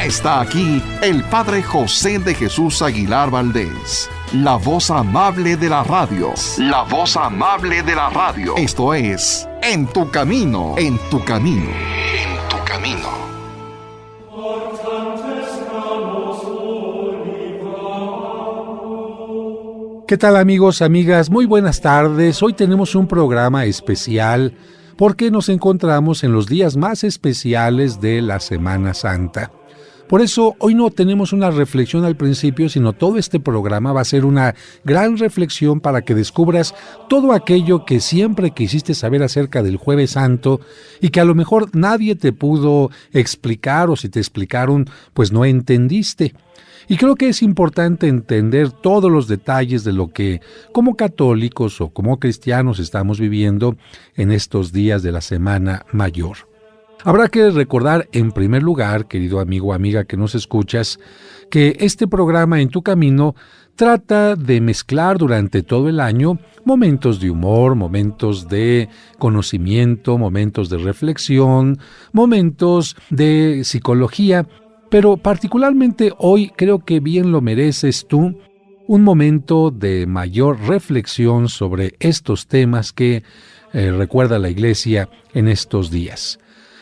Está aquí el Padre José de Jesús Aguilar Valdés, la voz amable de la radio. La voz amable de la radio. Esto es En tu Camino, en tu Camino, en tu Camino. ¿Qué tal, amigos, amigas? Muy buenas tardes. Hoy tenemos un programa especial porque nos encontramos en los días más especiales de la Semana Santa. Por eso hoy no tenemos una reflexión al principio, sino todo este programa va a ser una gran reflexión para que descubras todo aquello que siempre quisiste saber acerca del Jueves Santo y que a lo mejor nadie te pudo explicar, o si te explicaron, pues no entendiste. Y creo que es importante entender todos los detalles de lo que como católicos o como cristianos estamos viviendo en estos días de la Semana Mayor. Habrá que recordar en primer lugar, querido amigo o amiga que nos escuchas, que este programa En tu Camino trata de mezclar durante todo el año momentos de humor, momentos de conocimiento, momentos de reflexión, momentos de psicología, pero particularmente hoy creo que bien lo mereces tú, un momento de mayor reflexión sobre estos temas que recuerda la Iglesia en estos días.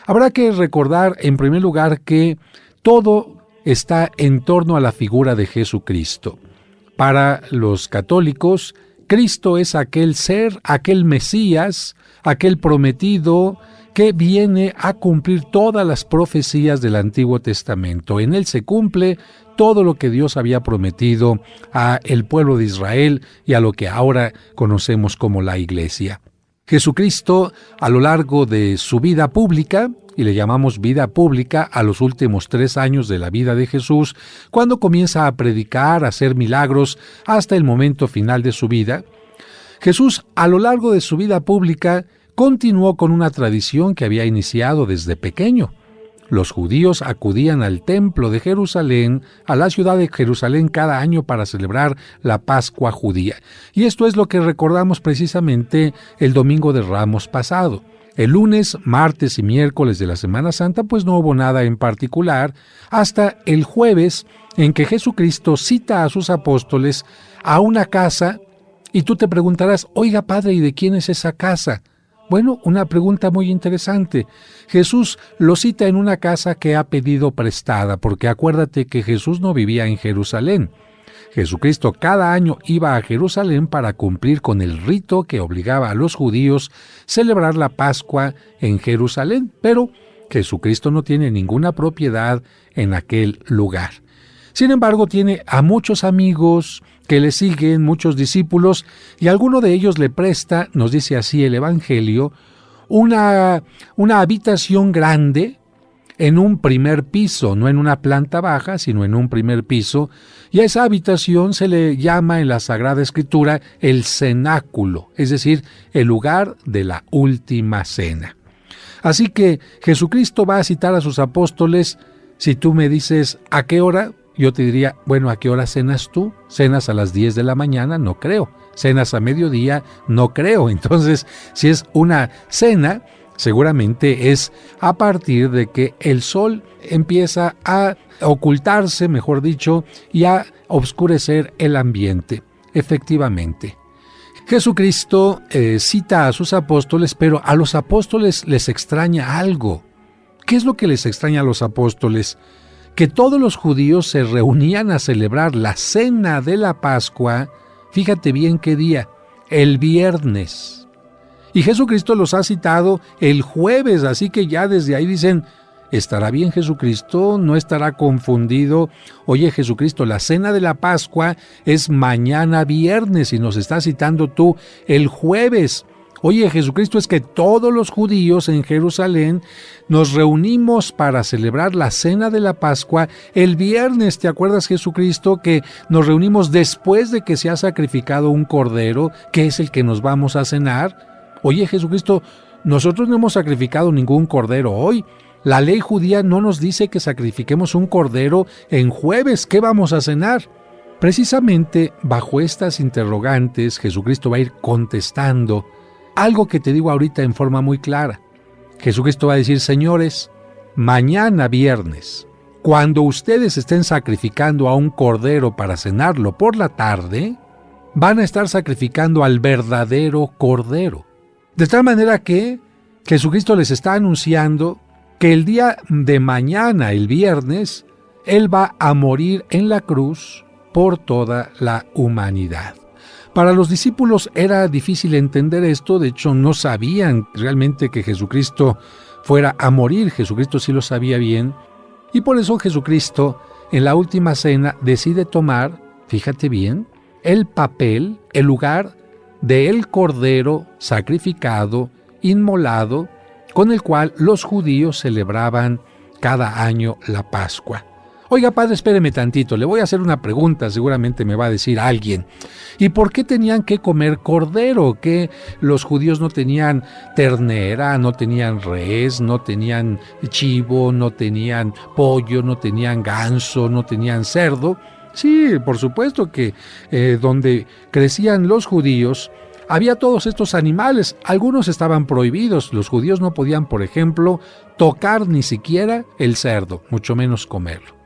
Habrá que recordar en primer lugar que todo está en torno a la figura de Jesucristo. Para los católicos, Cristo es aquel ser, aquel Mesías, aquel prometido que viene a cumplir todas las profecías del Antiguo Testamento. En él se cumple todo lo que Dios había prometido a el pueblo de Israel y a lo que ahora conocemos como la Iglesia. Jesucristo, a lo largo de su vida pública, y le llamamos vida pública a los últimos 3 años de la vida de Jesús, cuando comienza a predicar, a hacer milagros, hasta el momento final de su vida, Jesús, a lo largo de su vida pública, continuó con una tradición que había iniciado desde pequeño. Los judíos acudían al templo de Jerusalén, a la ciudad de Jerusalén cada año para celebrar la Pascua judía. Y esto es lo que recordamos precisamente el Domingo de Ramos pasado. El lunes, martes y miércoles de la Semana Santa pues no hubo nada en particular, hasta el jueves en que Jesucristo cita a sus apóstoles a una casa y tú te preguntarás, oiga padre, ¿y de quién es esa casa? Bueno, una pregunta muy interesante. Jesús lo cita en una casa que ha pedido prestada, porque acuérdate que Jesús no vivía en Jerusalén. Jesucristo cada año iba a Jerusalén para cumplir con el rito que obligaba a los judíos celebrar la Pascua en Jerusalén, pero Jesucristo no tiene ninguna propiedad en aquel lugar. Sin embargo, tiene a muchos amigos que le siguen, muchos discípulos, y alguno de ellos le presta, nos dice así el Evangelio, una habitación grande en un primer piso, no en una planta baja, sino en un primer piso, y a esa habitación se le llama en la Sagrada Escritura el cenáculo, es decir, el lugar de la última cena. Así que Jesucristo va a citar a sus apóstoles. Si tú me dices, ¿a qué hora? Yo te diría, bueno, ¿a qué hora cenas tú? ¿Cenas a las 10 de la mañana? No creo. ¿Cenas a mediodía? No creo. Entonces, si es una cena, seguramente es a partir de que el sol empieza a ocultarse, mejor dicho, y a oscurecer el ambiente. Efectivamente. Jesucristo cita a sus apóstoles, pero a los apóstoles les extraña algo. ¿Qué es lo que les extraña a los apóstoles? Que todos los judíos se reunían a celebrar la cena de la Pascua, fíjate bien qué día, el viernes. Y Jesucristo los ha citado el jueves, así que ya desde ahí dicen, ¿estará bien Jesucristo? ¿No estará confundido? Oye, Jesucristo, la cena de la Pascua es mañana viernes y nos estás citando tú el jueves. Oye, Jesucristo, es que todos los judíos en Jerusalén nos reunimos para celebrar la cena de la Pascua el viernes. ¿Te acuerdas, Jesucristo, que nos reunimos después de que se ha sacrificado un cordero, que es el que nos vamos a cenar? Oye, Jesucristo, nosotros no hemos sacrificado ningún cordero hoy. La ley judía no nos dice que sacrifiquemos un cordero en jueves. ¿Qué vamos a cenar? Precisamente bajo estas interrogantes, Jesucristo va a ir contestando algo que te digo ahorita en forma muy clara. Jesucristo va a decir, señores, mañana viernes, cuando ustedes estén sacrificando a un cordero para cenarlo por la tarde, van a estar sacrificando al verdadero cordero. De tal manera que Jesucristo les está anunciando que el día de mañana, el viernes, Él va a morir en la cruz por toda la humanidad. Para los discípulos era difícil entender esto, de hecho no sabían realmente que Jesucristo fuera a morir. Jesucristo sí lo sabía bien, y por eso Jesucristo en la última cena decide tomar, fíjate bien, el papel, el lugar del cordero sacrificado, inmolado, con el cual los judíos celebraban cada año la Pascua. Oiga, padre, espéreme tantito, le voy a hacer una pregunta, seguramente me va a decir alguien. ¿Y por qué tenían que comer cordero? ¿Que los judíos no tenían ternera, no tenían res, no tenían chivo, no tenían pollo, no tenían ganso, no tenían cerdo? Sí, por supuesto que donde crecían los judíos había todos estos animales. Algunos estaban prohibidos. Los judíos no podían, por ejemplo, tocar ni siquiera el cerdo, mucho menos comerlo.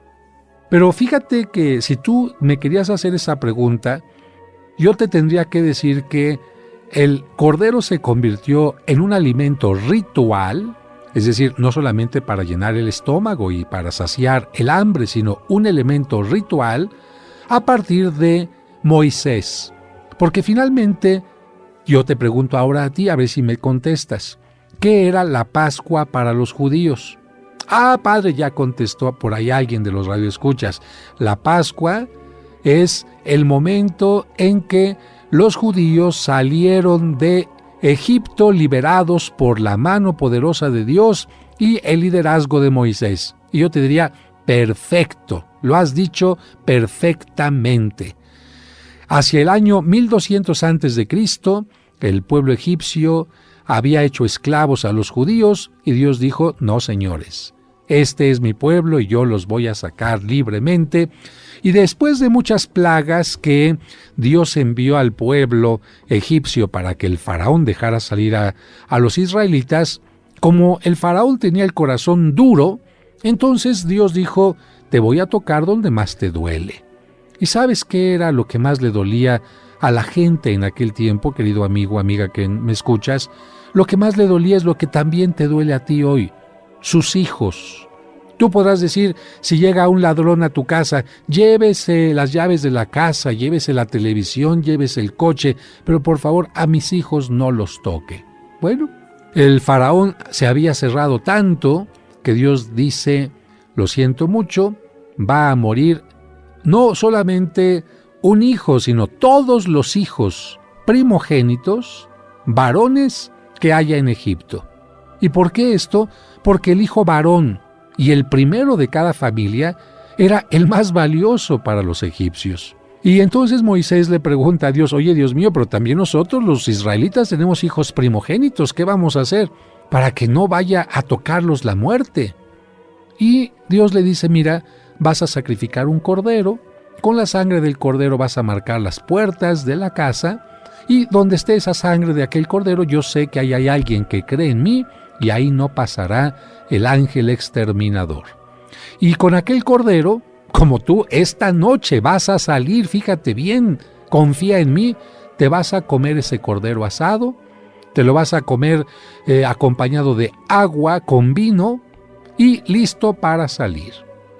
Pero fíjate que si tú me querías hacer esa pregunta, yo te tendría que decir que el cordero se convirtió en un alimento ritual, es decir, no solamente para llenar el estómago y para saciar el hambre, sino un elemento ritual a partir de Moisés. Porque finalmente, yo te pregunto ahora a ti, a ver si me contestas, ¿qué era la Pascua para los judíos? Ah, padre, ya contestó por ahí alguien de los radioescuchas. La Pascua es el momento en que los judíos salieron de Egipto liberados por la mano poderosa de Dios y el liderazgo de Moisés. Y yo te diría, perfecto, lo has dicho perfectamente. Hacia el año 1200 a.C., el pueblo egipcio había hecho esclavos a los judíos y Dios dijo, no señores, este es mi pueblo y yo los voy a sacar libremente. Y después de muchas plagas que Dios envió al pueblo egipcio para que el faraón dejara salir a los israelitas, como el faraón tenía el corazón duro, entonces Dios dijo, te voy a tocar donde más te duele. ¿Y sabes qué era lo que más le dolía a la gente en aquel tiempo, querido amigo, amiga que me escuchas? Lo que más le dolía es lo que también te duele a ti hoy, sus hijos. Tú podrás decir, si llega un ladrón a tu casa, llévese las llaves de la casa, llévese la televisión, llévese el coche, pero por favor a mis hijos no los toque. Bueno, el faraón se había cerrado tanto que Dios dice, lo siento mucho, va a morir no solamente un hijo, sino todos los hijos primogénitos, varones que haya en Egipto. ¿Y por qué esto? Porque el hijo varón y el primero de cada familia era el más valioso para los egipcios. Y entonces Moisés le pregunta a Dios, oye Dios mío, pero también nosotros los israelitas tenemos hijos primogénitos, ¿qué vamos a hacer para que no vaya a tocarlos la muerte? Y Dios le dice, mira, vas a sacrificar un cordero, con la sangre del cordero vas a marcar las puertas de la casa, y donde esté esa sangre de aquel cordero, yo sé que ahí hay alguien que cree en mí, y ahí no pasará el ángel exterminador. Y con aquel cordero, como tú esta noche vas a salir, fíjate bien, confía en mí, te vas a comer ese cordero asado, te lo vas a comer acompañado de agua con vino y listo para salir.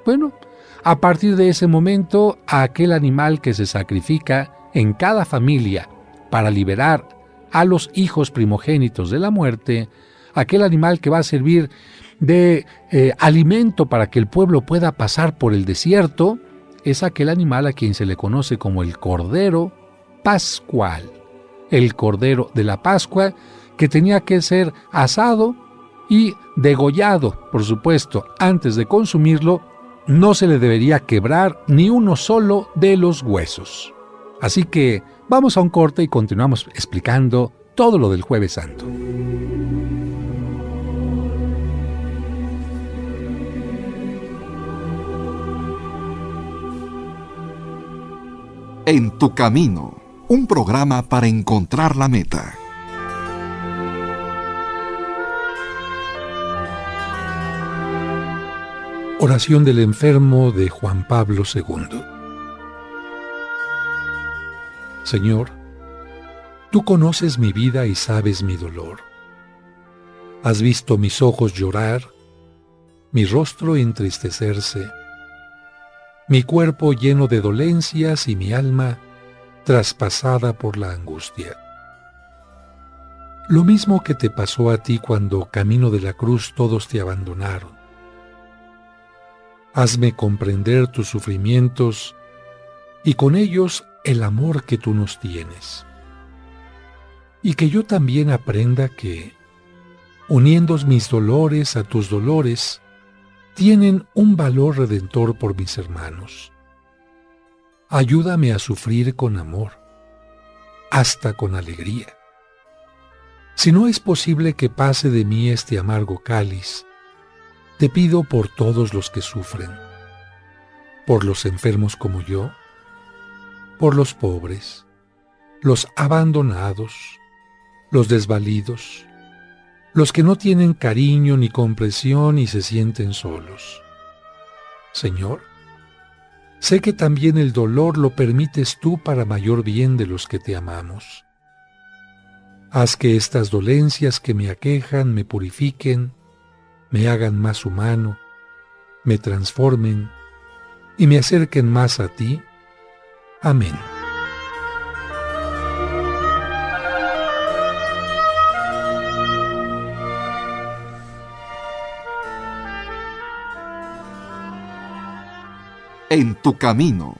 Bueno, a partir de ese momento, aquel animal que se sacrifica en cada familia para liberar a los hijos primogénitos de la muerte, aquel animal que va a servir de alimento para que el pueblo pueda pasar por el desierto, es aquel animal a quien se le conoce como el Cordero Pascual, el Cordero de la Pascua, que tenía que ser asado y degollado, por supuesto, antes de consumirlo, no se le debería quebrar ni uno solo de los huesos. Así que vamos a un corte y continuamos explicando todo lo del Jueves Santo. En tu camino, un programa para encontrar la meta. Oración del enfermo de Juan Pablo II. Señor, tú conoces mi vida y sabes mi dolor. Has visto mis ojos llorar, mi rostro entristecerse, mi cuerpo lleno de dolencias y mi alma traspasada por la angustia. Lo mismo que te pasó a ti cuando camino de la cruz todos te abandonaron. Hazme comprender tus sufrimientos y con ellos el amor que tú nos tienes. Y que yo también aprenda que, uniendo mis dolores a tus dolores, tienen un valor redentor por mis hermanos. Ayúdame a sufrir con amor, hasta con alegría. Si no es posible que pase de mí este amargo cáliz, te pido por todos los que sufren, por los enfermos como yo, por los pobres, los abandonados, los desvalidos, los que no tienen cariño ni comprensión y se sienten solos. Señor, sé que también el dolor lo permites tú para mayor bien de los que te amamos. Haz que estas dolencias que me aquejan me purifiquen, me hagan más humano, me transformen y me acerquen más a ti. Amén. En tu camino.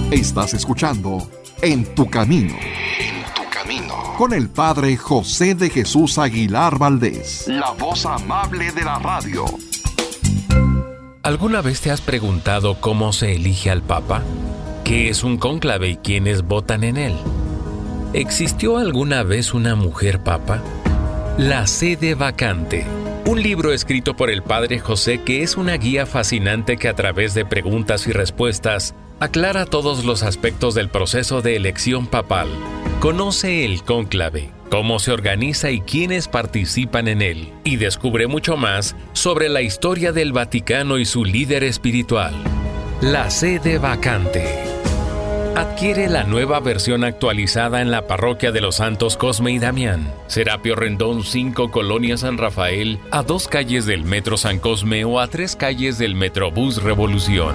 Estás escuchando En tu camino. Con el Padre José de Jesús Aguilar Valdés, la voz amable de la radio. ¿Alguna vez te has preguntado cómo se elige al Papa? ¿Qué es un cónclave y quiénes votan en él? ¿Existió alguna vez una mujer Papa? La sede vacante. Un libro escrito por el Padre José que es una guía fascinante que a través de preguntas y respuestas aclara todos los aspectos del proceso de elección papal. Conoce el cónclave, cómo se organiza y quiénes participan en él, y descubre mucho más sobre la historia del Vaticano y su líder espiritual. La sede vacante. Adquiere la nueva versión actualizada en la parroquia de los Santos Cosme y Damián, Serapio Rendón 5, Colonia San Rafael, a 2 calles del Metro San Cosme o a 3 calles del Metrobús Revolución.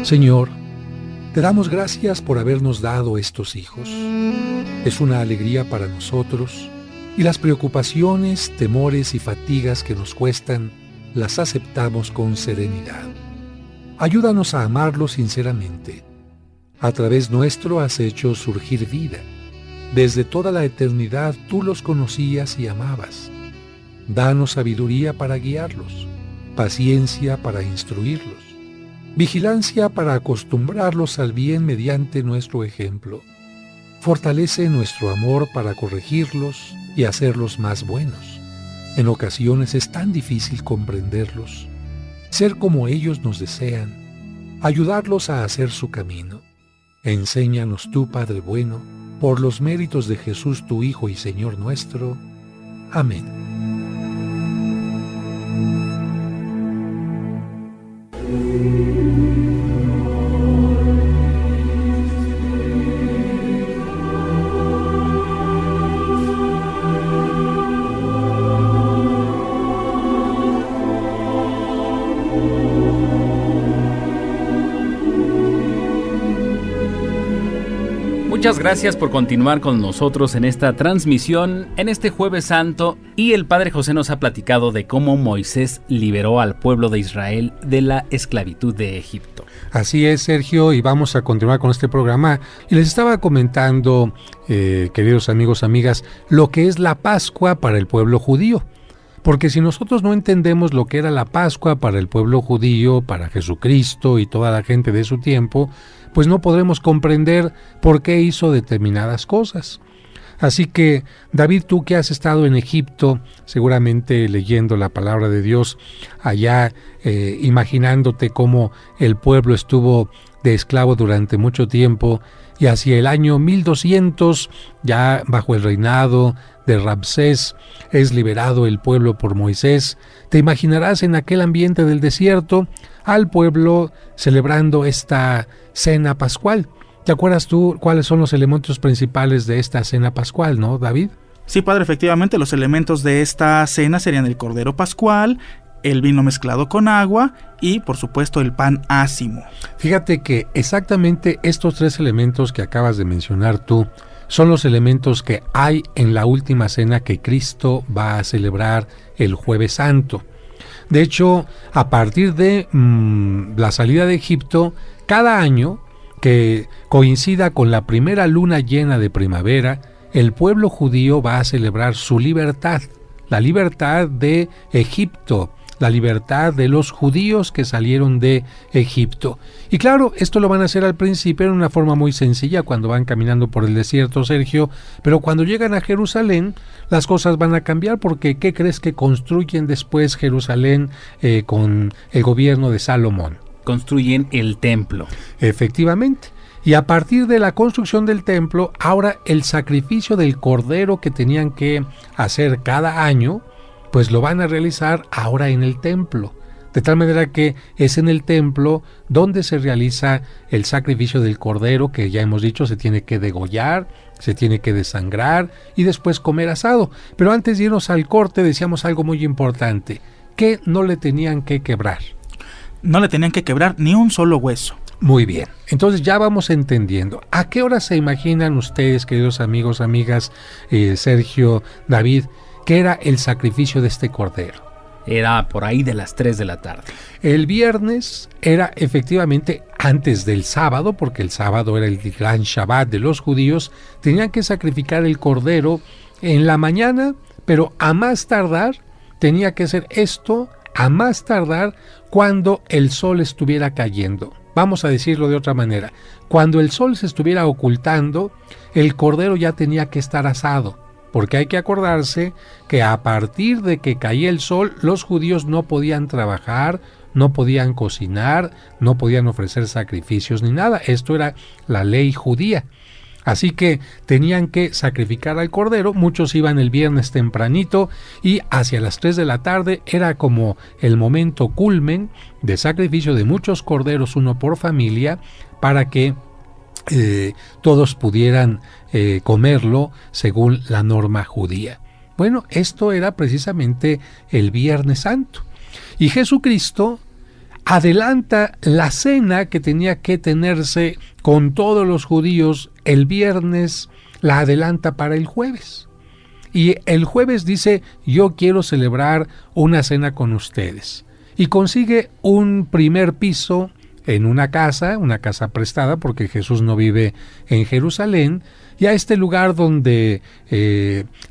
Señor, te damos gracias por habernos dado estos hijos. Es una alegría para nosotros y las preocupaciones, temores y fatigas que nos cuestan las aceptamos con serenidad. Ayúdanos a amarlos sinceramente. A través nuestro has hecho surgir vida. Desde toda la eternidad tú los conocías y amabas. Danos sabiduría para guiarlos, paciencia para instruirlos, vigilancia para acostumbrarlos al bien mediante nuestro ejemplo. Fortalece nuestro amor para corregirlos y hacerlos más buenos. En ocasiones es tan difícil comprenderlos, ser como ellos nos desean, ayudarlos a hacer su camino. Enséñanos tú, Padre bueno, por los méritos de Jesús tu Hijo y Señor nuestro. Amén. Muchas gracias por continuar con nosotros en esta transmisión, en este Jueves Santo, y el Padre José nos ha platicado de cómo Moisés liberó al pueblo de Israel de la esclavitud de Egipto. Así es, Sergio, y vamos a continuar con este programa. Y les estaba comentando, queridos amigos, amigas, lo que es la Pascua para el pueblo judío. Porque si nosotros no entendemos lo que era la Pascua para el pueblo judío, para Jesucristo y toda la gente de su tiempo, pues no podremos comprender por qué hizo determinadas cosas. Así que, David, tú que has estado en Egipto, seguramente leyendo la palabra de Dios allá, imaginándote cómo el pueblo estuvo de esclavo durante mucho tiempo, y hacia el año 1200, ya bajo el reinado de Ramsés, es liberado el pueblo por Moisés. Te imaginarás en aquel ambiente del desierto al pueblo celebrando esta cena pascual. ¿Te acuerdas tú cuáles son los elementos principales de esta cena pascual, no, David? Sí, padre, efectivamente, los elementos de esta cena serían el cordero pascual, el vino mezclado con agua y, por supuesto, el pan ácimo. Fíjate que exactamente estos tres elementos que acabas de mencionar tú son los elementos que hay en la última cena que Cristo va a celebrar el Jueves Santo. De hecho, a partir de la salida de Egipto, cada año que coincida con la primera luna llena de primavera, el pueblo judío va a celebrar su libertad, la libertad de Egipto, la libertad de los judíos que salieron de Egipto. Y claro, esto lo van a hacer al principio en una forma muy sencilla cuando van caminando por el desierto, Sergio, pero cuando llegan a Jerusalén, las cosas van a cambiar porque ¿qué crees que construyen después Jerusalén con el gobierno de Salomón? Construyen el templo. Efectivamente. Y a partir de la construcción del templo, ahora el sacrificio del cordero que tenían que hacer cada año, pues lo van a realizar ahora en el templo. De tal manera que es en el templo donde se realiza el sacrificio del cordero, que ya hemos dicho se tiene que degollar, se tiene que desangrar y después comer asado. Pero antes de irnos al corte decíamos algo muy importante, que no le tenían que quebrar. No le tenían que quebrar ni un solo hueso. Muy bien, entonces ya vamos entendiendo. ¿A qué hora se imaginan ustedes, queridos amigos, amigas, Sergio, David, que era el sacrificio de este cordero? Era por ahí de las 3 de la tarde. El viernes era efectivamente antes del sábado, porque el sábado era el gran Shabbat de los judíos. Tenían que sacrificar el cordero en la mañana, pero a más tardar, tenía que ser esto, a más tardar cuando el sol estuviera cayendo. Vamos a decirlo de otra manera. Cuando el sol se estuviera ocultando, el cordero ya tenía que estar asado. Porque hay que acordarse que a partir de que caía el sol, los judíos no podían trabajar, no podían cocinar, no podían ofrecer sacrificios ni nada. Esto era la ley judía. Así que tenían que sacrificar al cordero. Muchos iban el viernes tempranito y hacia las 3 de la tarde era como el momento culmen de sacrificio de muchos corderos, uno por familia, para que todos pudieran comerlo según la norma judía. Bueno, esto era precisamente el Viernes Santo. Y Jesucristo adelanta la cena que tenía que tenerse con todos los judíos el viernes, la adelanta para el jueves. Y el jueves dice, yo quiero celebrar una cena con ustedes. Y consigue un primer piso en una casa prestada, porque Jesús no vive en Jerusalén, y a este lugar donde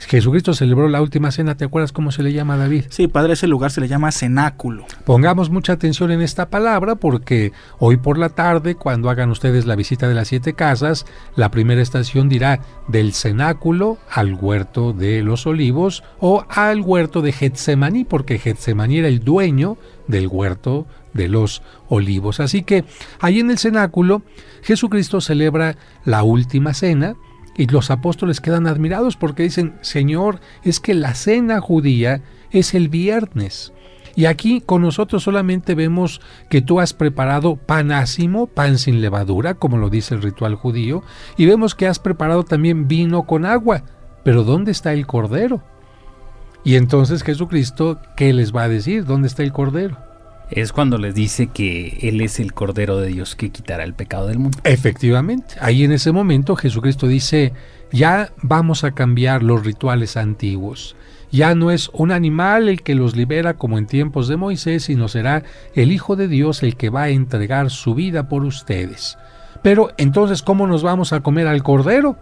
Jesucristo celebró la última cena. ¿Te acuerdas cómo se le llama, David? Sí, padre, ese lugar se le llama cenáculo. Pongamos mucha atención en esta palabra, porque hoy por la tarde, cuando hagan ustedes la visita de las 7 casas, la primera estación dirá del cenáculo al huerto de los olivos o al huerto de Getsemaní, porque Getsemaní era el dueño del huerto de los olivos. Así que ahí en el cenáculo Jesucristo celebra la última cena y los apóstoles quedan admirados porque dicen, Señor, es que la cena judía es el viernes. Y aquí con nosotros solamente vemos que tú has preparado pan ácimo, pan sin levadura, como lo dice el ritual judío, y vemos que has preparado también vino con agua. Pero ¿dónde está el cordero? Y entonces Jesucristo, ¿qué les va a decir? ¿Dónde está el cordero? Es cuando les dice que Él es el Cordero de Dios que quitará el pecado del mundo. Efectivamente, ahí en ese momento Jesucristo dice, ya vamos a cambiar los rituales antiguos. Ya no es un animal el que los libera como en tiempos de Moisés, sino será el Hijo de Dios el que va a entregar su vida por ustedes. Pero entonces, ¿cómo nos vamos a comer al cordero?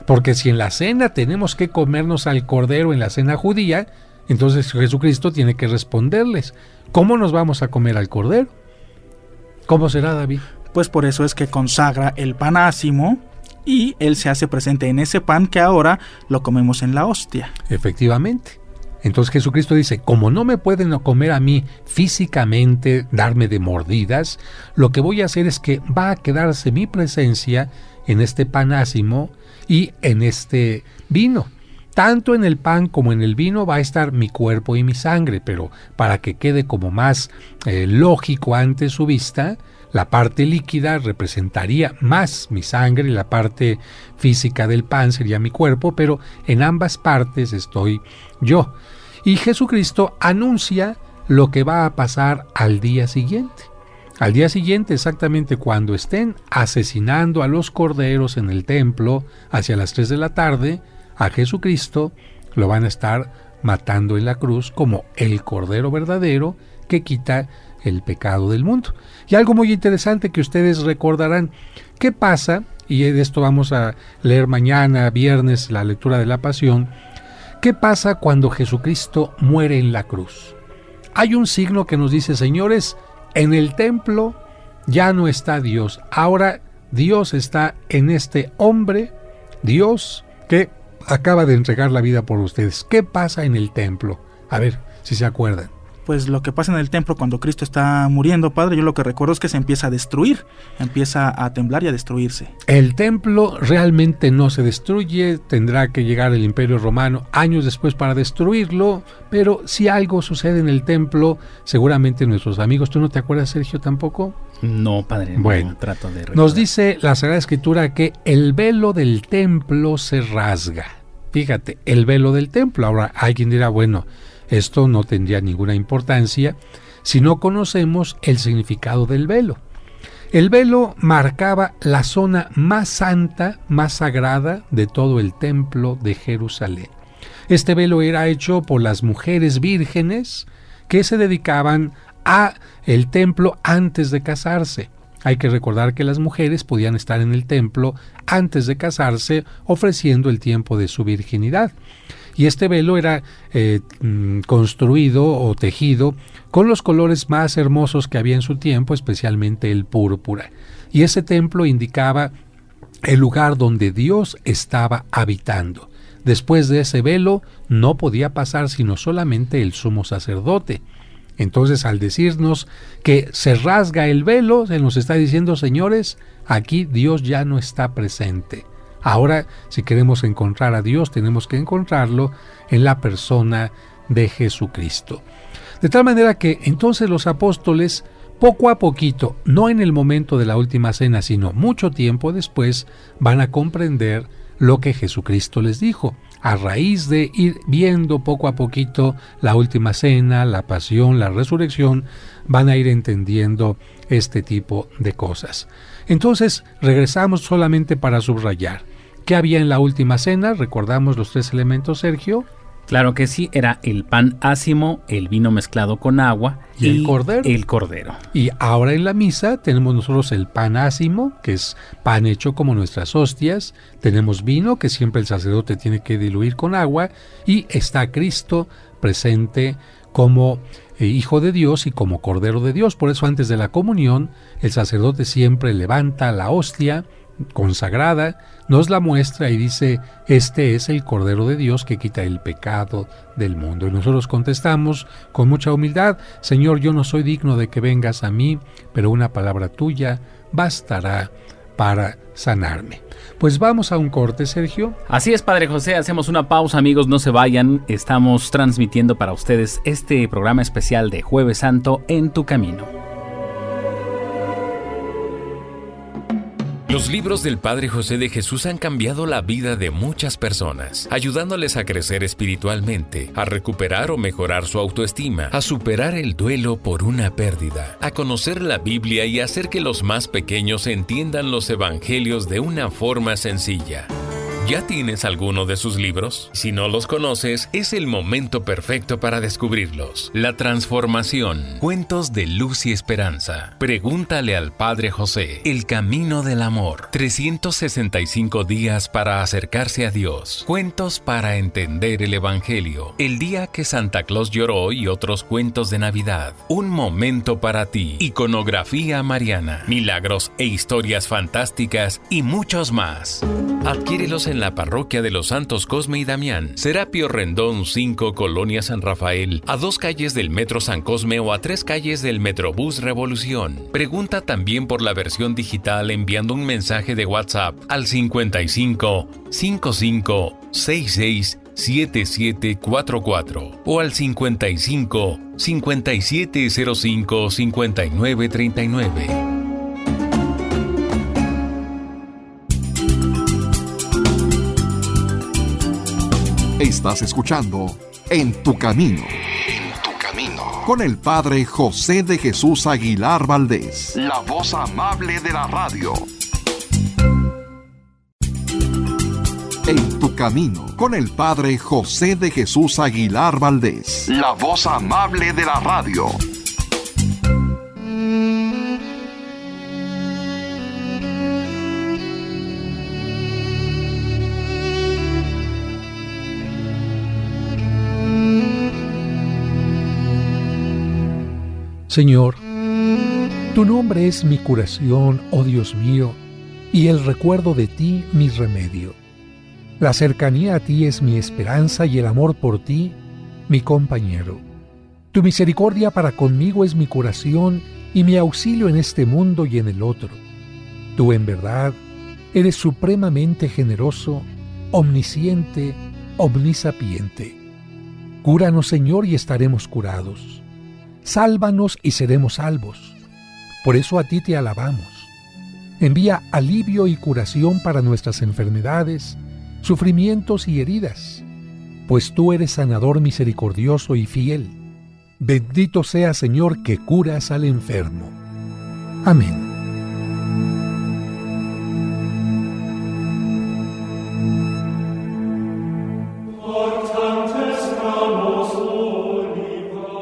Porque si en la cena tenemos que comernos al cordero en la cena judía, entonces Jesucristo tiene que responderles, ¿cómo nos vamos a comer al cordero? ¿Cómo será, David? Pues por eso es que consagra el pan ácimo y Él se hace presente en ese pan que ahora lo comemos en la hostia. Efectivamente. Entonces Jesucristo dice, como no me pueden comer a mí físicamente, darme de mordidas, lo que voy a hacer es que va a quedarse mi presencia en este pan ácimo y en este vino. Tanto en el pan como en el vino va a estar mi cuerpo y mi sangre, pero para que quede como más lógico ante su vista, la parte líquida representaría más mi sangre y la parte física del pan sería mi cuerpo, pero en ambas partes estoy yo. Y Jesucristo anuncia lo que va a pasar al día siguiente. Al día siguiente, exactamente cuando estén asesinando a los corderos en el templo, hacia las 3 de la tarde, a Jesucristo lo van a estar matando en la cruz como el cordero verdadero que quita el pecado del mundo. Y algo muy interesante que ustedes recordarán, ¿qué pasa? Y de esto vamos a leer mañana, viernes, la lectura de la Pasión. ¿Qué pasa cuando Jesucristo muere en la cruz? Hay un signo que nos dice, señores, en el templo ya no está Dios. Ahora Dios está en este hombre, Dios que acaba de entregar la vida por ustedes. ¿Qué pasa en el templo? A ver si se acuerdan. Pues lo que pasa en el templo cuando Cristo está muriendo, Padre, yo lo que recuerdo es que se empieza a destruir, empieza a temblar y a destruirse. El templo realmente no se destruye, tendrá que llegar el Imperio Romano años después para destruirlo, pero si algo sucede en el templo, seguramente nuestros amigos, ¿tú no te acuerdas, Sergio, tampoco? No, Padre, bueno, no trato de recordar. Nos dice la Sagrada Escritura que el velo del templo se rasga. Fíjate, el velo del templo. Ahora alguien dirá, bueno, esto no tendría ninguna importancia si no conocemos el significado del velo. El velo marcaba la zona más santa, más sagrada de todo el templo de Jerusalén. Este velo era hecho por las mujeres vírgenes que se dedicaban a el templo antes de casarse. Hay que recordar que las mujeres podían estar en el templo antes de casarse ofreciendo el tiempo de su virginidad. Y este velo era construido o tejido con los colores más hermosos que había en su tiempo, especialmente el púrpura. Y ese templo indicaba el lugar donde Dios estaba habitando. Después de ese velo no podía pasar sino solamente el sumo sacerdote. Entonces, al decirnos que se rasga el velo, se nos está diciendo, señores, aquí Dios ya no está presente. Ahora, si queremos encontrar a Dios, tenemos que encontrarlo en la persona de Jesucristo. De tal manera que entonces los apóstoles, poco a poquito, no en el momento de la última cena, sino mucho tiempo después, van a comprender lo que Jesucristo les dijo. A raíz de ir viendo poco a poquito la última cena, la pasión, la resurrección, van a ir entendiendo este tipo de cosas. Entonces, regresamos solamente para subrayar. ¿Qué había en la última cena? ¿Recordamos los 3 elementos, Sergio? Claro que sí, era el pan ácimo, el vino mezclado con agua y el cordero. El cordero. Y ahora en la misa tenemos nosotros el pan ácimo, que es pan hecho como nuestras hostias. Tenemos vino, que siempre el sacerdote tiene que diluir con agua. Y está Cristo presente como Hijo de Dios y como Cordero de Dios. Por eso antes de la comunión, el sacerdote siempre levanta la hostia consagrada, nos la muestra y dice, este es el Cordero de Dios que quita el pecado del mundo. Y nosotros contestamos con mucha humildad, Señor, yo no soy digno de que vengas a mí, pero una palabra tuya bastará para sanarme. Pues vamos a un corte, Sergio. Así es, Padre José, hacemos una pausa, amigos, no se vayan, estamos transmitiendo para ustedes este programa especial de Jueves Santo en tu camino. Los libros del Padre José de Jesús han cambiado la vida de muchas personas, ayudándoles a crecer espiritualmente, a recuperar o mejorar su autoestima, a superar el duelo por una pérdida, a conocer la Biblia y hacer que los más pequeños entiendan los evangelios de una forma sencilla. ¿Ya tienes alguno de sus libros? Si no los conoces, es el momento perfecto para descubrirlos. La Transformación, Cuentos de Luz y Esperanza. Pregúntale al Padre José. El Camino del Amor. 365 días para acercarse a Dios. Cuentos para entender el Evangelio. El día que Santa Claus lloró y otros cuentos de Navidad. Un momento para ti. Iconografía mariana. Milagros e historias fantásticas y muchos más. Adquiérelos en la parroquia de los Santos Cosme y Damián, Serapio Rendón 5, Colonia San Rafael, a 2 calles del Metro San Cosme o a 3 calles del Metrobús Revolución. Pregunta también por la versión digital enviando un mensaje de WhatsApp al 55 55 66 7744 o al 55 5705 5939. Estás escuchando En tu Camino. En tu Camino. Con el Padre José de Jesús Aguilar Valdés. La voz amable de la radio. En tu Camino. Con el Padre José de Jesús Aguilar Valdés. La voz amable de la radio. Señor, tu nombre es mi curación, oh Dios mío, y el recuerdo de ti mi remedio. La cercanía a ti es mi esperanza y el amor por ti mi compañero. Tu misericordia para conmigo es mi curación y mi auxilio en este mundo y en el otro. Tú en verdad eres supremamente generoso, omnisciente, omnisapiente. Cúranos, Señor, y estaremos curados. Sálvanos y seremos salvos. Por eso a ti te alabamos. Envía alivio y curación para nuestras enfermedades, sufrimientos y heridas, pues tú eres sanador misericordioso y fiel. Bendito sea, Señor, que curas al enfermo. Amén.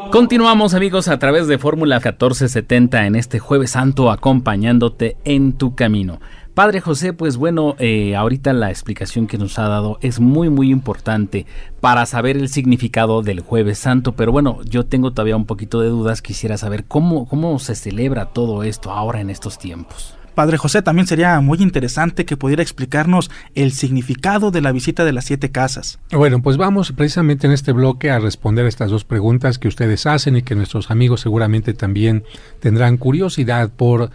Continuamos, amigos, a través de Fórmula 1470 en este Jueves Santo, acompañándote en tu camino. Padre José, pues bueno, ahorita la explicación que nos ha dado es muy muy importante para saber el significado del Jueves Santo, pero bueno, yo tengo todavía un poquito de dudas, quisiera saber cómo se celebra todo esto ahora en estos tiempos. Padre José, también sería muy interesante que pudiera explicarnos el significado de la visita de las 7 casas. Bueno, pues vamos precisamente en este bloque a responder a estas 2 preguntas que ustedes hacen y que nuestros amigos seguramente también tendrán curiosidad por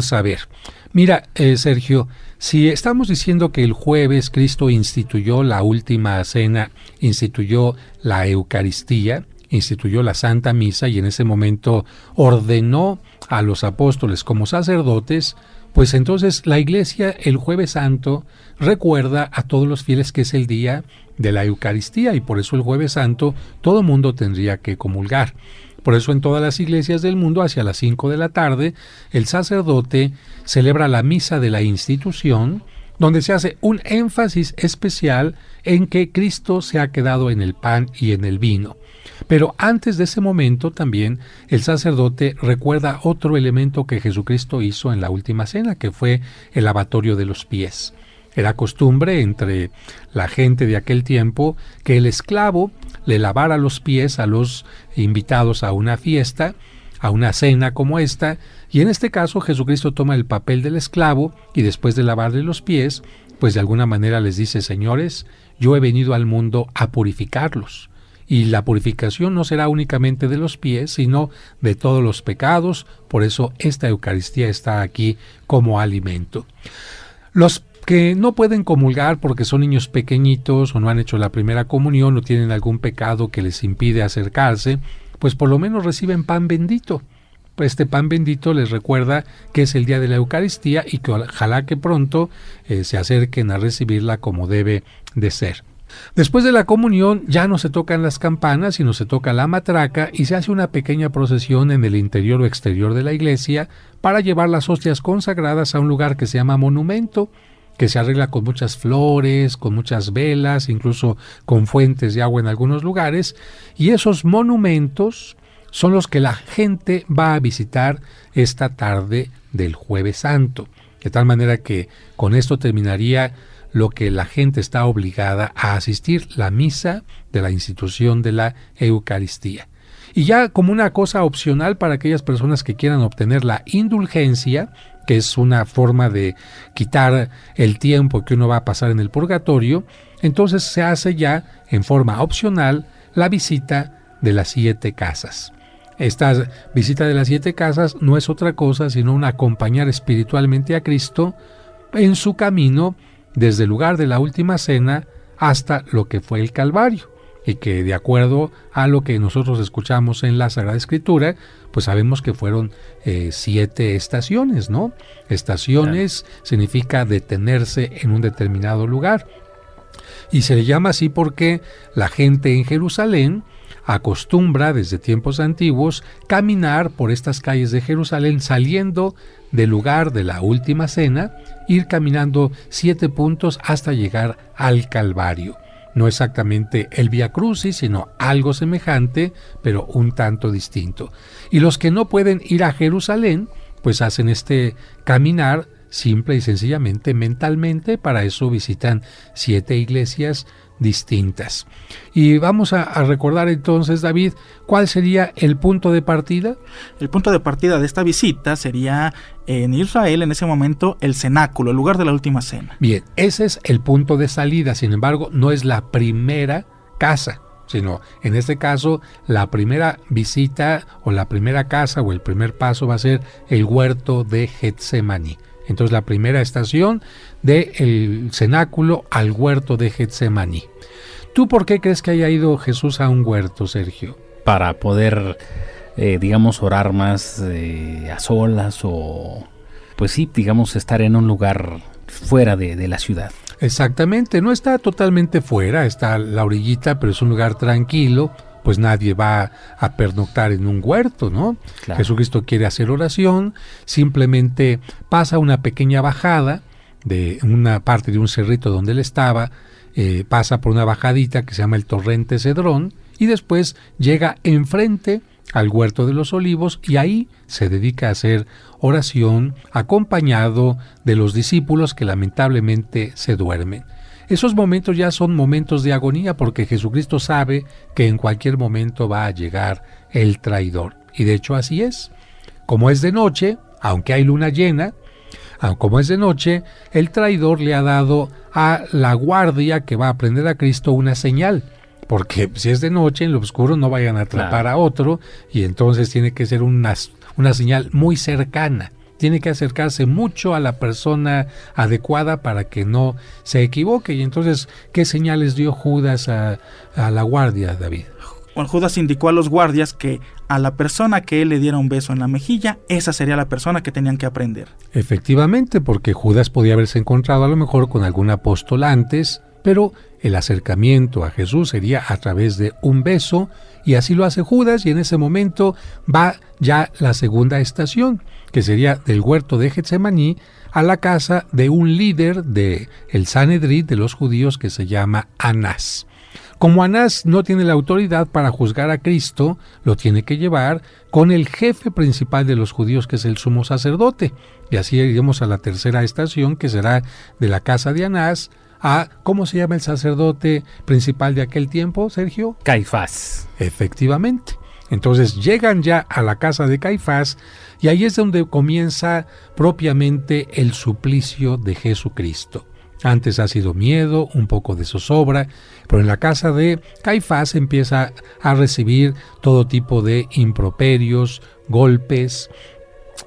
saber. Mira, Sergio, si estamos diciendo que el jueves Cristo instituyó la última cena, instituyó la Eucaristía, instituyó la Santa Misa y en ese momento ordenó a los apóstoles como sacerdotes, pues entonces la Iglesia el Jueves Santo recuerda a todos los fieles que es el día de la Eucaristía y por eso el Jueves Santo todo mundo tendría que comulgar. Por eso en todas las iglesias del mundo hacia las 5 de la tarde el sacerdote celebra la misa de la institución, donde se hace un énfasis especial en que Cristo se ha quedado en el pan y en el vino. Pero antes de ese momento también el sacerdote recuerda otro elemento que Jesucristo hizo en la última cena, que fue el lavatorio de los pies. Era costumbre entre la gente de aquel tiempo que el esclavo le lavara los pies a los invitados a una fiesta, a una cena como esta, y en este caso Jesucristo toma el papel del esclavo y después de lavarle los pies, pues de alguna manera les dice: señores, yo he venido al mundo a purificarlos. Y la purificación no será únicamente de los pies, sino de todos los pecados. Por eso esta Eucaristía está aquí como alimento. Los que no pueden comulgar porque son niños pequeñitos o no han hecho la primera comunión o tienen algún pecado que les impide acercarse, pues por lo menos reciben pan bendito. Este pan bendito les recuerda que es el día de la Eucaristía y que ojalá que pronto se acerquen a recibirla como debe de ser. Después de la comunión ya no se tocan las campanas, sino se toca la matraca y se hace una pequeña procesión en el interior o exterior de la iglesia para llevar las hostias consagradas a un lugar que se llama monumento. que se arregla con muchas flores, con muchas velas, incluso con fuentes de agua en algunos lugares, y esos monumentos son los que la gente va a visitar esta tarde del Jueves Santo, de tal manera que con esto terminaría lo que la gente está obligada a asistir, la misa de la institución de la Eucaristía. Y ya como una cosa opcional para aquellas personas que quieran obtener la indulgencia, que es una forma de quitar el tiempo que uno va a pasar en el purgatorio, entonces se hace ya en forma opcional la visita de las 7 casas. Esta visita de las 7 casas no es otra cosa sino un acompañar espiritualmente a Cristo en su camino desde el lugar de la última cena hasta lo que fue el Calvario, y que de acuerdo a lo que nosotros escuchamos en la Sagrada Escritura, pues sabemos que fueron 7 estaciones, ¿no? Estaciones significa detenerse en un determinado lugar, y se le llama así porque la gente en Jerusalén acostumbra desde tiempos antiguos caminar por estas calles de Jerusalén saliendo del lugar de la última cena, ir caminando 7 puntos hasta llegar al Calvario. No exactamente el Vía Crucis, sino algo semejante, pero un tanto distinto. Y los que no pueden ir a Jerusalén, pues hacen este caminar simple y sencillamente mentalmente. Para eso visitan 7 iglesias distintas. Y vamos a recordar entonces, David, ¿cuál sería el punto de partida? El punto de partida de esta visita sería en Israel, en ese momento, el cenáculo, el lugar de la última cena. Bien, ese es el punto de salida, sin embargo, no es la primera casa, sino en este caso la primera visita o la primera casa o el primer paso va a ser el huerto de Getsemaní. Entonces la primera estación del cenáculo al huerto de Getsemaní. ¿Tú por qué crees que haya ido Jesús a un huerto, Sergio? Para poder, orar más a solas o, pues sí, estar en un lugar fuera de la ciudad. Exactamente, no está totalmente fuera, está a la orillita, pero es un lugar tranquilo, pues nadie va a pernoctar en un huerto, ¿no? Claro. Jesucristo quiere hacer oración, simplemente pasa una pequeña bajada de una parte de un cerrito donde él estaba, pasa por una bajadita que se llama el Torrente Cedrón y después llega enfrente al Huerto de los Olivos y ahí se dedica a hacer oración acompañado de los discípulos que lamentablemente se duermen. Esos momentos ya son momentos de agonía porque Jesucristo sabe que en cualquier momento va a llegar el traidor. Y de hecho así es. Como es de noche, aunque hay luna llena, como es de noche, el traidor le ha dado a la guardia que va a prender a Cristo una señal. Porque si es de noche, en lo oscuro no vayan a atrapar a otro y entonces tiene que ser una señal muy cercana. Tiene que acercarse mucho a la persona adecuada para que no se equivoque. Y entonces, ¿qué señales dio Judas a la guardia, David? Bueno, Judas indicó a los guardias que a la persona que él le diera un beso en la mejilla, esa sería la persona que tenían que aprender. Efectivamente, porque Judas podía haberse encontrado a lo mejor con algún apóstol antes, pero el acercamiento a Jesús sería a través de un beso, y así lo hace Judas, y en ese momento va ya la segunda estación, que sería del huerto de Getsemaní a la casa de un líder del Sanedrín de los judíos que se llama Anás. Como Anás no tiene la autoridad para juzgar a Cristo, lo tiene que llevar con el jefe principal de los judíos, que es el sumo sacerdote. Y así iremos a la tercera estación, que será de la casa de Anás a, ¿cómo se llama el sacerdote principal de aquel tiempo, Sergio? Caifás. Efectivamente. Entonces llegan ya a la casa de Caifás y ahí es donde comienza propiamente el suplicio de Jesucristo. Antes ha sido miedo, un poco de zozobra, pero en la casa de Caifás empieza a recibir todo tipo de improperios, golpes,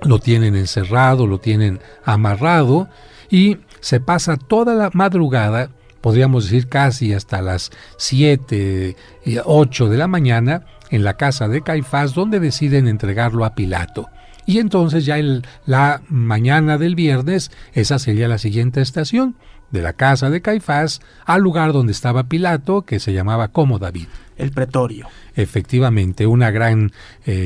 lo tienen encerrado, lo tienen amarrado y se pasa toda la madrugada, podríamos decir casi hasta las 7, 8 de la mañana, en la casa de Caifás, donde deciden entregarlo a Pilato. Y entonces ya en la mañana del viernes, esa sería la siguiente estación, de la casa de Caifás al lugar donde estaba Pilato, que se llamaba, ¿cómo, David? el pretorio. Efectivamente, una gran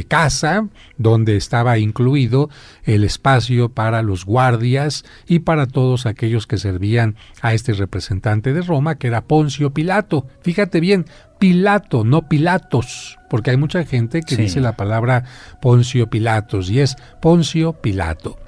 casa donde estaba incluido el espacio para los guardias y para todos aquellos que servían a este representante de Roma, que era Poncio Pilato. Fíjate bien, Pilato, no Pilatos, porque hay mucha gente que dice la palabra Poncio Pilatos y es Poncio Pilato.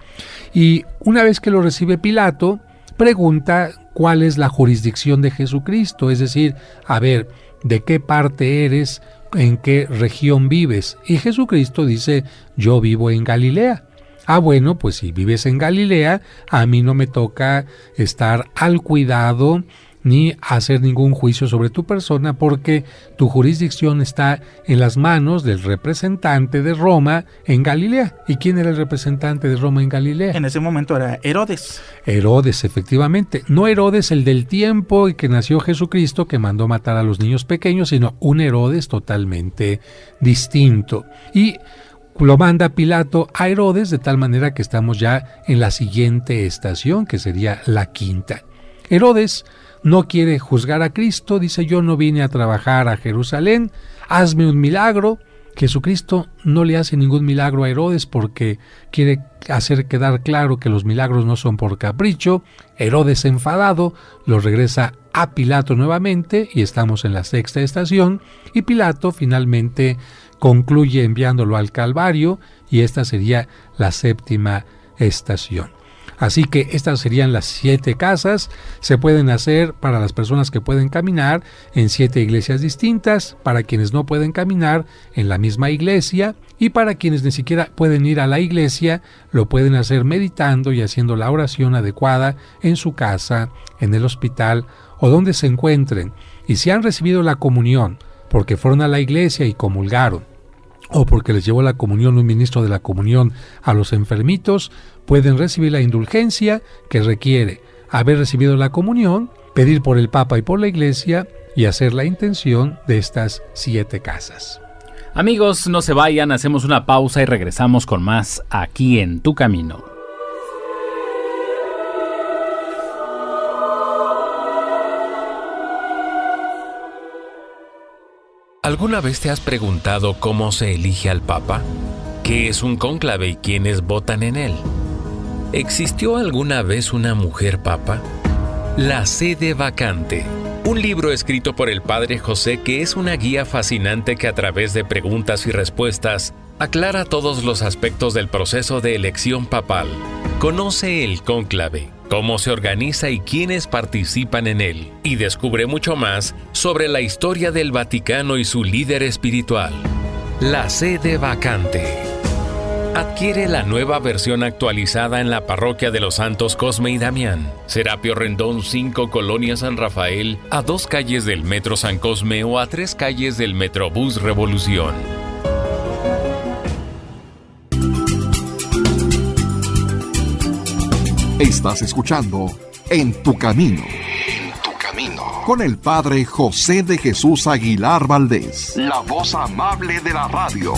Y una vez que lo recibe Pilato, pregunta cuál es la jurisdicción de Jesucristo, es decir, a ver, ¿de qué parte eres? ¿En qué región vives? Y Jesucristo dice, yo vivo en Galilea. Ah, bueno, pues si vives en Galilea, a mí no me toca estar al cuidado ni hacer ningún juicio sobre tu persona, porque tu jurisdicción está en las manos del representante de Roma en Galilea. ¿Y quién era el representante de Roma en Galilea? En ese momento era Herodes. Herodes, efectivamente. No Herodes el del tiempo y que nació Jesucristo, que mandó matar a los niños pequeños, sino un Herodes totalmente distinto. Y lo manda Pilato a Herodes, de tal manera que estamos ya en la siguiente estación, que sería la quinta. Herodes no quiere juzgar a Cristo, dice, yo no vine a trabajar a Jerusalén, hazme un milagro. Jesucristo no le hace ningún milagro a Herodes porque quiere hacer quedar claro que los milagros no son por capricho. Herodes, enfadado, lo regresa a Pilato nuevamente y estamos en la sexta estación, y Pilato finalmente concluye enviándolo al Calvario, y esta sería la séptima estación. Así que estas serían las 7 casas. Se pueden hacer para las personas que pueden caminar en 7 iglesias distintas, para quienes no pueden caminar en la misma iglesia, y para quienes ni siquiera pueden ir a la iglesia, lo pueden hacer meditando y haciendo la oración adecuada en su casa, en el hospital o donde se encuentren. Y si han recibido la comunión porque fueron a la iglesia y comulgaron, o porque les llevó la comunión un ministro de la comunión a los enfermitos, pueden recibir la indulgencia que requiere haber recibido la comunión, pedir por el Papa y por la Iglesia y hacer la intención de estas 7 casas. Amigos, no se vayan, hacemos una pausa y regresamos con más aquí en Tu Camino. ¿Alguna vez te has preguntado cómo se elige al Papa? ¿Qué es un cónclave y quiénes votan en él? ¿Existió alguna vez una mujer papa? La sede vacante. Un libro escrito por el Padre José que es una guía fascinante que a través de preguntas y respuestas aclara todos los aspectos del proceso de elección papal. Conoce el cónclave, cómo se organiza y quiénes participan en él, y descubre mucho más sobre la historia del Vaticano y su líder espiritual. La sede vacante. Adquiere la nueva versión actualizada en la parroquia de los Santos Cosme y Damián, Serapio Rendón 5, Colonia San Rafael, a 2 calles del Metro San Cosme o a 3 calles del Metrobús Revolución. Estás escuchando En Tu Camino. En Tu Camino. Con el Padre José de Jesús Aguilar Valdés, la voz amable de la radio.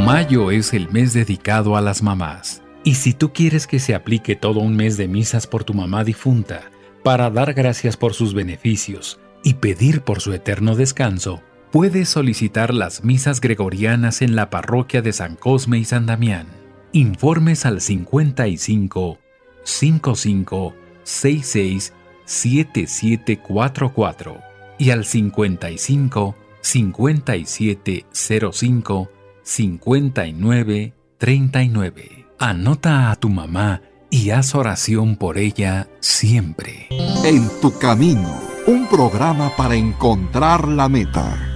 Mayo es el mes dedicado a las mamás. Y si tú quieres que se aplique todo un mes de misas por tu mamá difunta, para dar gracias por sus beneficios y pedir por su eterno descanso, puedes solicitar las misas gregorianas en la parroquia de San Cosme y San Damián. Informes al 55 55 66 7744 y al 55 57 05 5939. Anota a tu mamá y haz oración por ella siempre. En Tu Camino, un programa para encontrar la meta.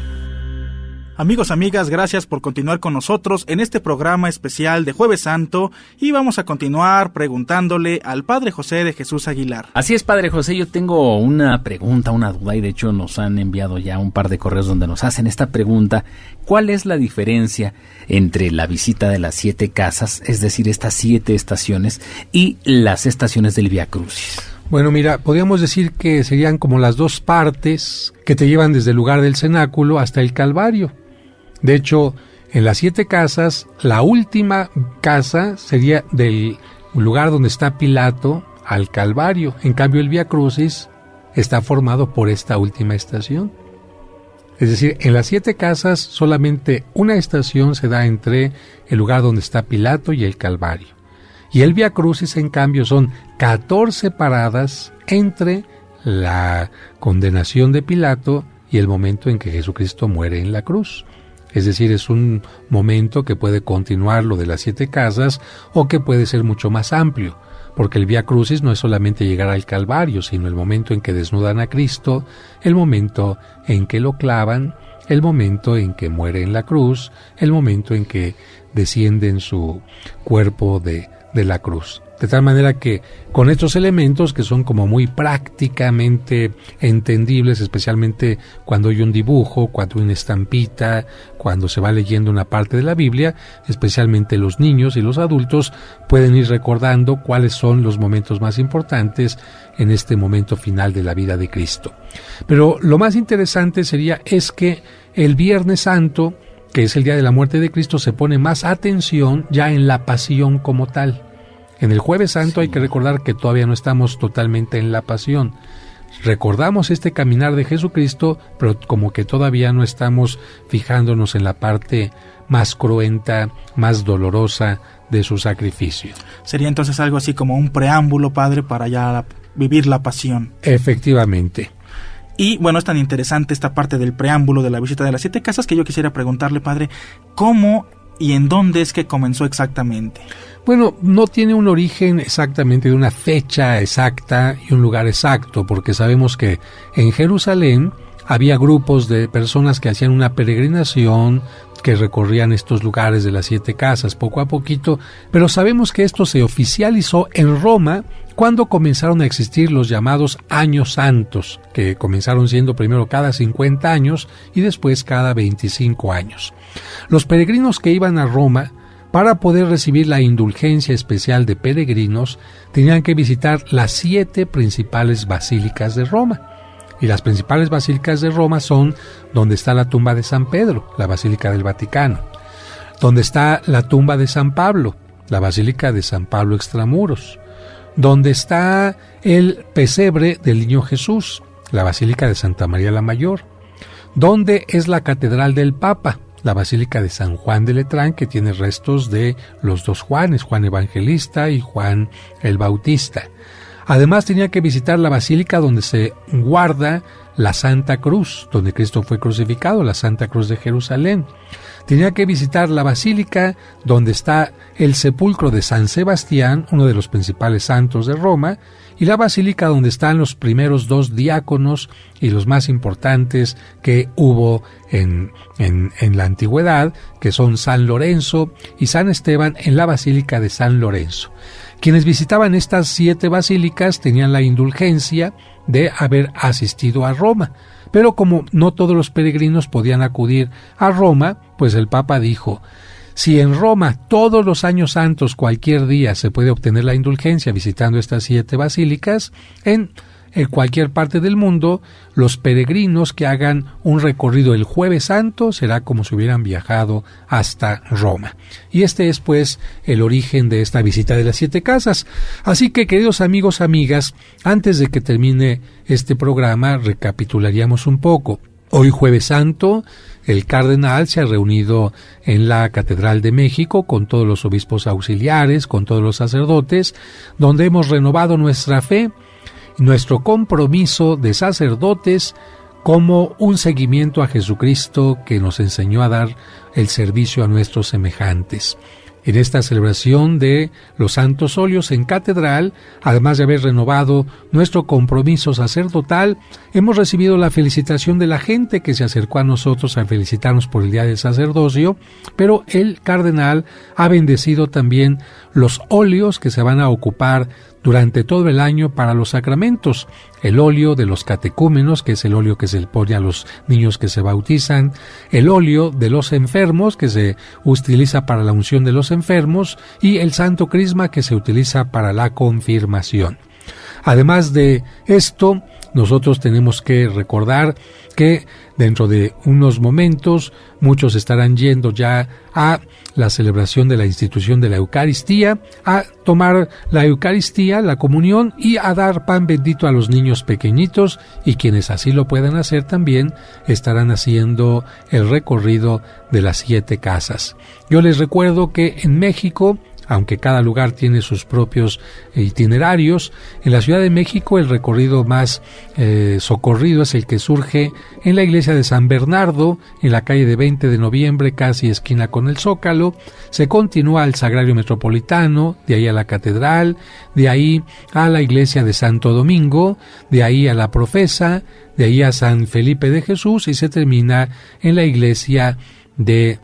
Amigos, amigas, gracias por continuar con nosotros en este programa especial de Jueves Santo, y vamos a continuar preguntándole al Padre José de Jesús Aguilar. Así es, Padre José, yo tengo una pregunta, una duda, y de hecho nos han enviado ya un par de correos donde nos hacen esta pregunta. ¿Cuál es la diferencia entre la visita de las 7 casas, es decir, estas 7 estaciones, y las estaciones del Vía Crucis? Bueno, mira, podríamos decir que serían como las 2 partes que te llevan desde el lugar del cenáculo hasta el Calvario. De hecho, en las 7 casas, la última casa sería del lugar donde está Pilato al Calvario. En cambio, el Vía Crucis está formado por esta última estación. Es decir, en las 7 casas solamente una estación se da entre el lugar donde está Pilato y el Calvario. Y el Vía Crucis, en cambio, son 14 paradas entre la condenación de Pilato y el momento en que Jesucristo muere en la cruz. Es decir, es un momento que puede continuar lo de las 7 casas o que puede ser mucho más amplio, porque el Vía Crucis no es solamente llegar al Calvario, sino el momento en que desnudan a Cristo, el momento en que lo clavan, el momento en que muere en la cruz, el momento en que desciende en su cuerpo de la cruz. De tal manera que con estos elementos, que son como muy prácticamente entendibles, especialmente cuando hay un dibujo, cuando hay una estampita, cuando se va leyendo una parte de la Biblia, especialmente los niños y los adultos pueden ir recordando cuáles son los momentos más importantes en este momento final de la vida de Cristo. Pero lo más interesante es que el Viernes Santo, que es el día de la muerte de Cristo, se pone más atención ya en la pasión como tal. En el Jueves Santo hay que recordar que todavía no estamos totalmente en la pasión. Recordamos este caminar de Jesucristo, pero como que todavía no estamos fijándonos en la parte más cruenta, más dolorosa de su sacrificio. Sería entonces algo así como un preámbulo, Padre, para ya vivir la pasión. Efectivamente. Y bueno, es tan interesante esta parte del preámbulo de la visita de las 7 casas que yo quisiera preguntarle, Padre, ¿cómo y en dónde es que comenzó exactamente? Bueno, no tiene un origen exactamente de una fecha exacta y un lugar exacto, porque sabemos que en Jerusalén había grupos de personas que hacían una peregrinación, que recorrían estos lugares de las 7 casas poco a poquito, pero sabemos que esto se oficializó en Roma cuando comenzaron a existir los llamados años santos, que comenzaron siendo primero cada 50 años y después cada 25 años. Los peregrinos que iban a Roma, para poder recibir la indulgencia especial de peregrinos, tenían que visitar las 7 principales basílicas de Roma. Y las principales basílicas de Roma son donde está la tumba de San Pedro, la Basílica del Vaticano, donde está la tumba de San Pablo, la Basílica de San Pablo Extramuros, donde está el pesebre del Niño Jesús, la Basílica de Santa María la Mayor, donde es la Catedral del Papa, la Basílica de San Juan de Letrán, que tiene restos de los 2 Juanes, Juan Evangelista y Juan el Bautista. Además tenía que visitar la basílica donde se guarda la Santa Cruz, donde Cristo fue crucificado, la Santa Cruz de Jerusalén. Tenía que visitar la basílica donde está el sepulcro de San Sebastián, uno de los principales santos de Roma, y la basílica donde están los primeros 2 diáconos y los más importantes que hubo en la antigüedad, que son San Lorenzo y San Esteban, en la Basílica de San Lorenzo. Quienes visitaban estas 7 basílicas tenían la indulgencia de haber asistido a Roma, pero como no todos los peregrinos podían acudir a Roma, pues el Papa dijo: si en Roma todos los años santos cualquier día se puede obtener la indulgencia visitando estas 7 basílicas, en cualquier parte del mundo, los peregrinos que hagan un recorrido el Jueves Santo será como si hubieran viajado hasta Roma. Y este es pues el origen de esta visita de las 7 casas. Así que, queridos amigos, amigas, antes de que termine este programa, recapitularíamos un poco. Hoy Jueves Santo, el cardenal se ha reunido en la Catedral de México con todos los obispos auxiliares, con todos los sacerdotes, donde hemos renovado nuestra fe, nuestro compromiso de sacerdotes como un seguimiento a Jesucristo que nos enseñó a dar el servicio a nuestros semejantes. En esta celebración de los Santos Óleos en Catedral, además de haber renovado nuestro compromiso sacerdotal, hemos recibido la felicitación de la gente que se acercó a nosotros a felicitarnos por el Día del Sacerdocio, pero el cardenal ha bendecido también los óleos que se van a ocupar durante todo el año para los sacramentos. El óleo de los catecúmenos, que es el óleo que se le pone a los niños que se bautizan, el óleo de los enfermos, que se utiliza para la unción de los enfermos, y el santo crisma, que se utiliza para la confirmación. Además de esto, nosotros tenemos que recordar que dentro de unos momentos muchos estarán yendo ya a la celebración de la institución de la Eucaristía, a tomar la Eucaristía, la comunión, y a dar pan bendito a los niños pequeñitos, y quienes así lo puedan hacer también estarán haciendo el recorrido de las 7 casas. Yo les recuerdo que en México, aunque cada lugar tiene sus propios itinerarios, en la Ciudad de México el recorrido más socorrido es el que surge en la iglesia de San Bernardo, en la calle de 20 de noviembre, casi esquina con el Zócalo. Se continúa al Sagrario Metropolitano, de ahí a la Catedral, de ahí a la iglesia de Santo Domingo, de ahí a la Profesa, de ahí a San Felipe de Jesús, y se termina en la iglesia de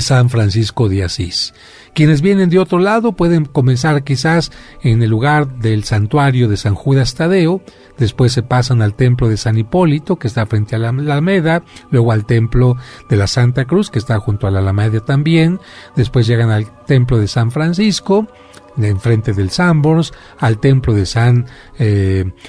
San Francisco de Asís. Quienes vienen de otro lado pueden comenzar quizás en el lugar del santuario de San Judas Tadeo, después se pasan al templo de San Hipólito, que está frente a la Alameda, luego al templo de la Santa Cruz, que está junto a la Alameda también, después llegan al templo de San Francisco, enfrente del Sanborns, al templo de San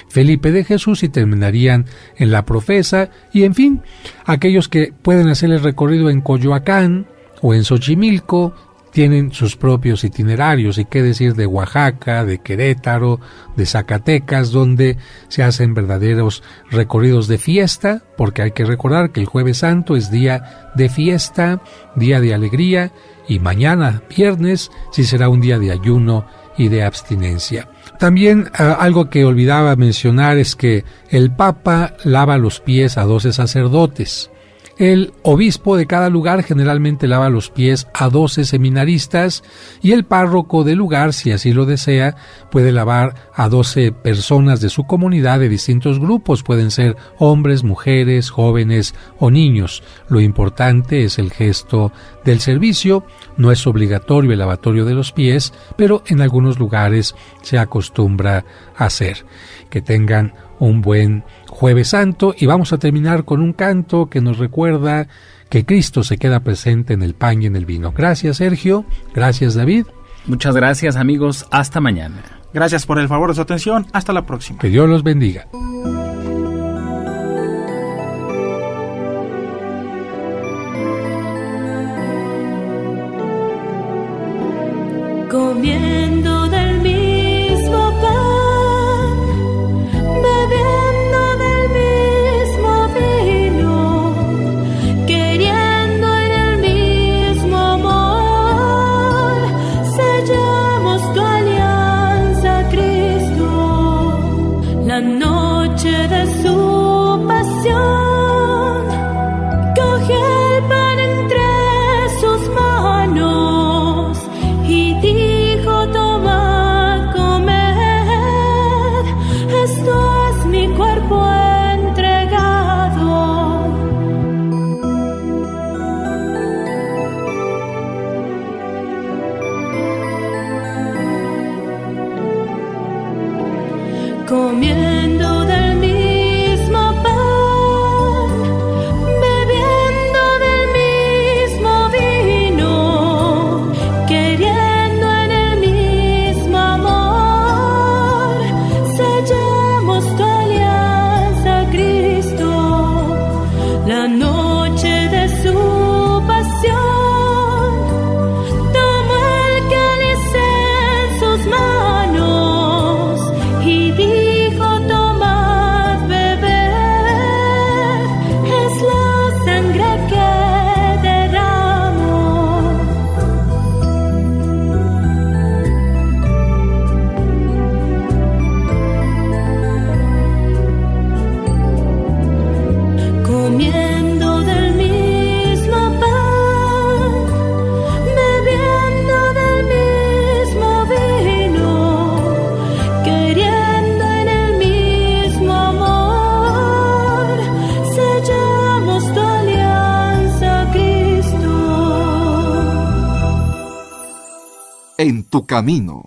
Felipe de Jesús, y terminarían en la Profesa. Y en fin, aquellos que pueden hacer el recorrido en Coyoacán o en Xochimilco tienen sus propios itinerarios, y qué decir de Oaxaca, de Querétaro, de Zacatecas, donde se hacen verdaderos recorridos de fiesta, porque hay que recordar que el Jueves Santo es día de fiesta, día de alegría, y mañana, viernes, sí será un día de ayuno y de abstinencia. También algo que olvidaba mencionar es que el Papa lava los pies a 12 sacerdotes. El obispo de cada lugar generalmente lava los pies a 12 seminaristas, y el párroco del lugar, si así lo desea, puede lavar a 12 personas de su comunidad de distintos grupos. Pueden ser hombres, mujeres, jóvenes o niños. Lo importante es el gesto del servicio. No es obligatorio el lavatorio de los pies, pero en algunos lugares se acostumbra a hacer. Que tengan un buen Jueves Santo, y vamos a terminar con un canto que nos recuerda que Cristo se queda presente en el pan y en el vino. Gracias, Sergio. Gracias, David. Muchas gracias, amigos. Hasta mañana. Gracias por el favor de su atención. Hasta la próxima. Que Dios los bendiga. Comiendo del mismo pan, bebiendo del mismo vino, queriendo en el mismo amor, sellamos tu alianza, Cristo. La noche de su pasión, cogió el pan entre sus manos y dijo: tomad, comed, esto es mi cuerpo entregado. Comiendo del mismo pan, bebiendo del mismo vino, queriendo en el mismo amor, sellamos tu alianza, Cristo. La noche de su pasión, tomó el cáliz en sus manos y dijo: tomad, bebed, es la sangre que derramo. Comiendo del mismo pan, bebiendo del mismo vino, queriendo en el mismo amor, sellamos tu alianza, Cristo. En tu camino.